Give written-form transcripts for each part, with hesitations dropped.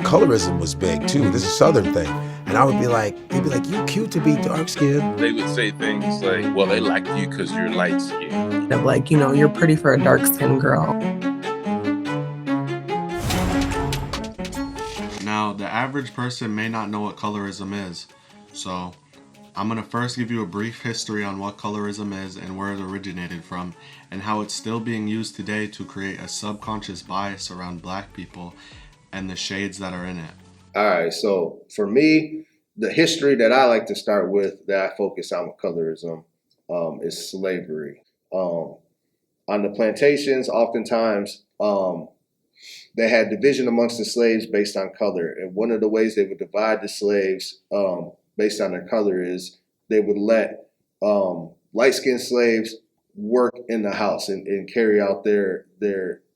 colorism was big too. This is a Southern thing. And I would be like, they'd be like, you cute to be dark skinned. They would say things like, well, they like you because you're light skinned. Of like, you're pretty for a dark skinned girl. Now, the average person may not know what colorism is, so I'm going to first give you a brief history on what colorism is and where it originated from, and how it's still being used today to create a subconscious bias around black people and the shades that are in it. All right, so for me, the history that I like to start with, that I focus on with colorism, is slavery. On the plantations, oftentimes, they had division amongst the slaves based on color. And one of the ways they would divide the slaves based on their color is they would let light-skinned slaves work in the house and carry out their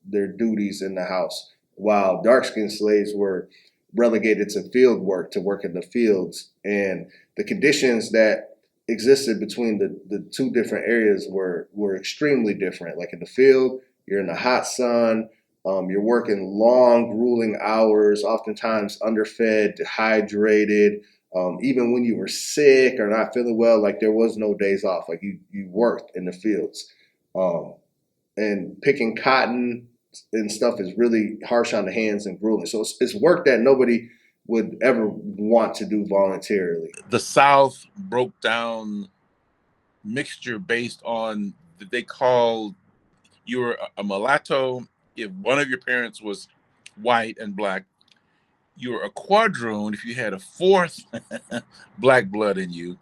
duties in the house, while dark-skinned slaves were relegated to field work, to work in the fields. And the conditions that existed between the two different areas were extremely different. Like in the field, you're in the hot sun, you're working long, grueling hours, oftentimes underfed, dehydrated. Even when you were sick or not feeling well, like there was no days off. Like you worked in the fields. And picking cotton and stuff is really harsh on the hands and grueling. So it's work that nobody would ever want to do voluntarily. The South broke down mixture based on that they called you were a mulatto if one of your parents was white and black. You were a quadroon if you had a fourth black blood in you,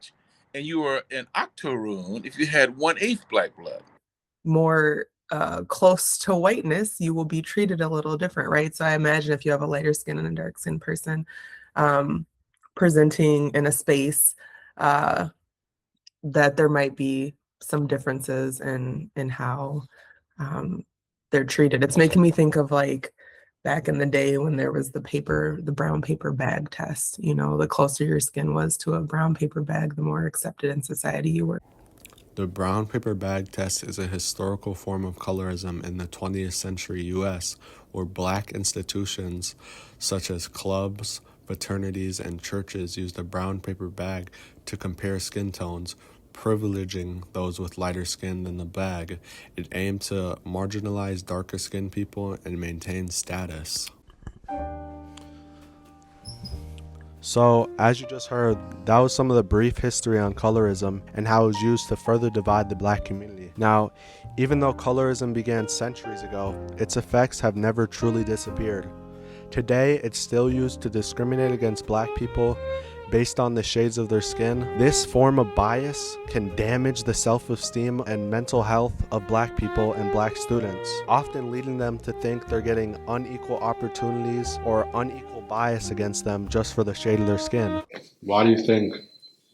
and you were an octoroon if you had 1/8 black blood. More close to whiteness, you will be treated a little different, right? So I imagine if you have a lighter skin and a dark skin person presenting in a space, that there might be some differences in how they're treated. It's making me think of like back in the day when there was the brown paper bag test. The closer your skin was to a brown paper bag, the more accepted in society you were. The brown paper bag test is a historical form of colorism in the 20th century US, where black institutions such as clubs, fraternities, and churches used a brown paper bag to compare skin tones, privileging those with lighter skin than the bag. It aimed to marginalize darker skinned people and maintain status. So, as you just heard, that was some of the brief history on colorism and how it was used to further divide the black community. Now, even though colorism began centuries ago, its effects have never truly disappeared. Today, it's still used to discriminate against black people based on the shades of their skin. This form of bias can damage the self-esteem and mental health of black people and black students, often leading them to think they're getting unequal opportunities or unequal bias against them just for the shade of their skin. Why do you think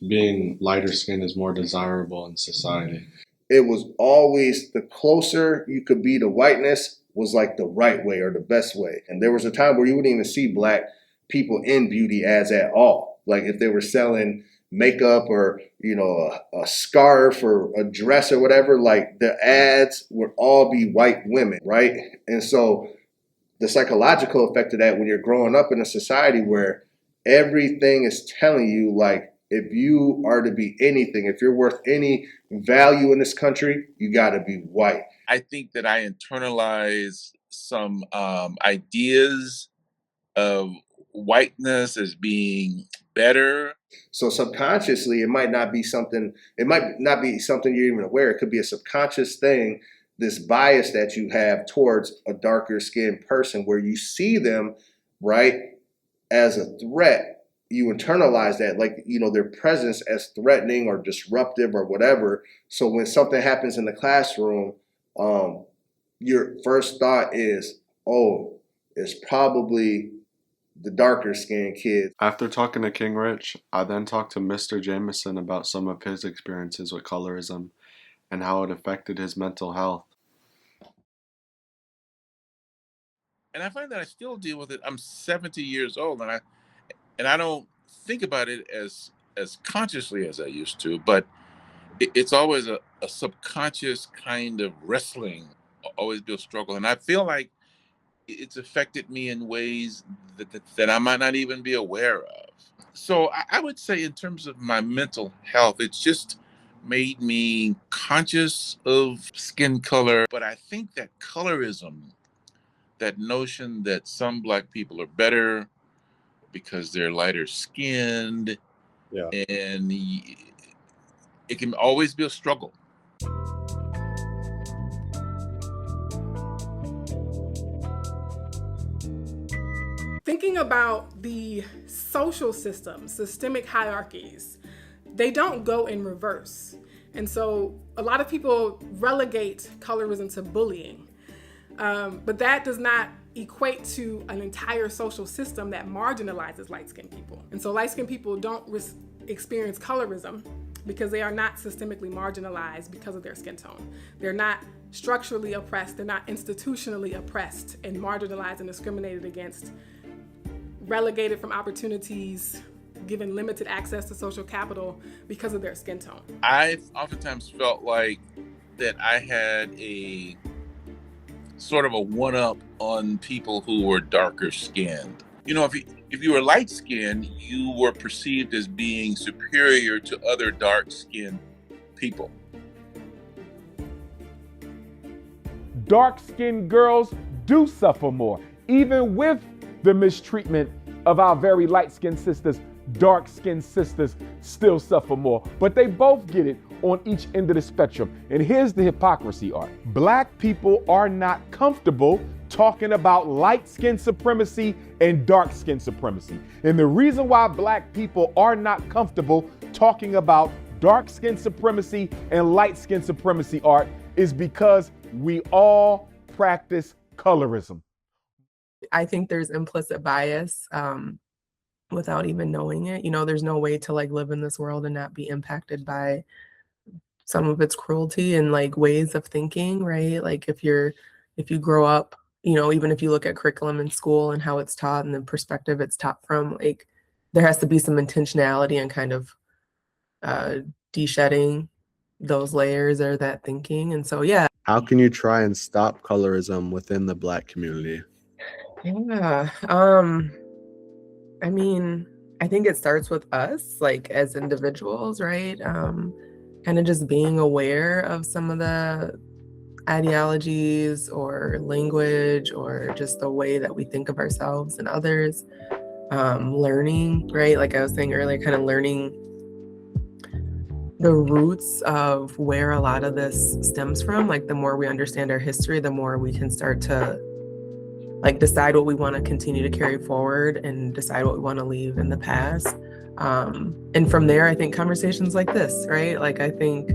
being lighter skinned is more desirable in society? It was always the closer you could be to whiteness was like the right way or the best way. And there was a time where you wouldn't even see black people in beauty ads at all. Like if they were selling makeup or, a scarf or a dress or whatever, like the ads would all be white women, right? And so the psychological effect of that when you're growing up in a society where everything is telling you, like, if you are to be anything, if you're worth any value in this country, you got to be white. I think that I internalized some ideas of whiteness as being better. So subconsciously, it might not be something you're even aware. It could be a subconscious thing, this bias that you have towards a darker skinned person where you see them, right, as a threat. You internalize that, like, their presence as threatening or disruptive or whatever. So when something happens in the classroom, your first thought is, oh, it's probably the darker skinned kid. After talking to King Rich, I then talked to Mr. Jameson about some of his experiences with colorism and how it affected his mental health. And I find that I still deal with it. I'm 70 years old, and I don't think about it as consciously as I used to, but it's always a subconscious kind of wrestling, always be a struggle. And I feel like it's affected me in ways that I might not even be aware of. So I would say, in terms of my mental health, it's just made me conscious of skin color. But I think that colorism, that notion that some Black people are better because they're lighter skinned, Yeah. and it can always be a struggle. Thinking about the social system, systemic hierarchies, they don't go in reverse. And so a lot of people relegate colorism to bullying. But that does not equate to an entire social system that marginalizes light-skinned people. And so light-skinned people don't experience colorism because they are not systemically marginalized because of their skin tone. They're not structurally oppressed, they're not institutionally oppressed and marginalized and discriminated against, relegated from opportunities, given limited access to social capital because of their skin tone. I've oftentimes felt like that I had a sort of a one-up on people who were darker skinned. You know, if you were light skinned, you were perceived as being superior to other dark skinned people. Dark-skinned girls do suffer more. Even with the mistreatment of our very light-skinned sisters, dark-skinned sisters still suffer more. But they both get it on each end of the spectrum. And here's the hypocrisy, Art. Black people are not comfortable talking about light-skin supremacy and dark-skin supremacy. And the reason why Black people are not comfortable talking about dark-skin supremacy and light-skin supremacy, Art, is because we all practice colorism. I think there's implicit bias without even knowing it. You know, there's no way to like live in this world and not be impacted by some of its cruelty and like ways of thinking, right? Like if you grow up, you know, even if you look at curriculum in school and how it's taught and the perspective it's taught from, like there has to be some intentionality and kind of de-shedding those layers or that thinking. And so, yeah. How can you try and stop colorism within the Black community? Yeah. I mean, I think it starts with us, like as individuals, right? Kind of just being aware of some of the ideologies or language or just the way that we think of ourselves and others. Learning, right? Like I was saying earlier, kind of learning the roots of where a lot of this stems from. Like the more we understand our history, the more we can start to like decide what we want to continue to carry forward and decide what we want to leave in the past. And from there, I think conversations like this, right? Like I think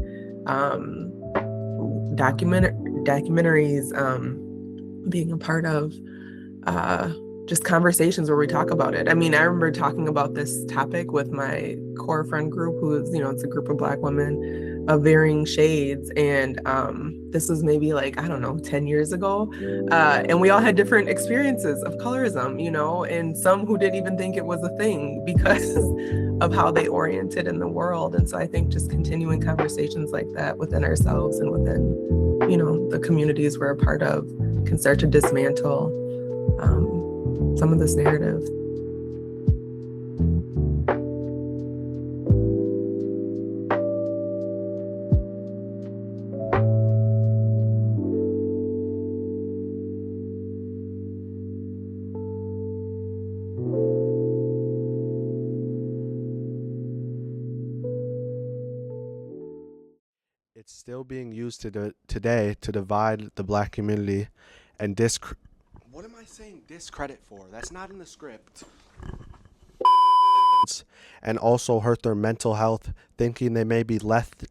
documentaries being a part of just conversations where we talk about it. I mean, I remember talking about this topic with my core friend group, who is, you know, it's a group of Black women of varying shades. And this was maybe like, I don't know, 10 years ago. And we all had different experiences of colorism, you know, and some who didn't even think it was a thing because of how they oriented in the world. And so I think just continuing conversations like that within ourselves and within, you know, the communities we're a part of can start to dismantle some of this narrative. It's still being used today to divide the Black community and what am I saying discredit for? That's not in the script. And also hurt their mental health, thinking they may be left.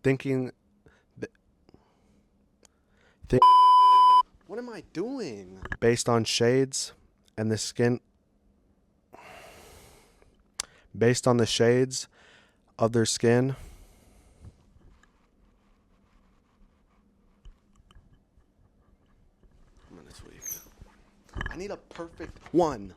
Thinking. What am I doing? Based on shades and the skin. Based on the shades of their skin. I need a perfect one.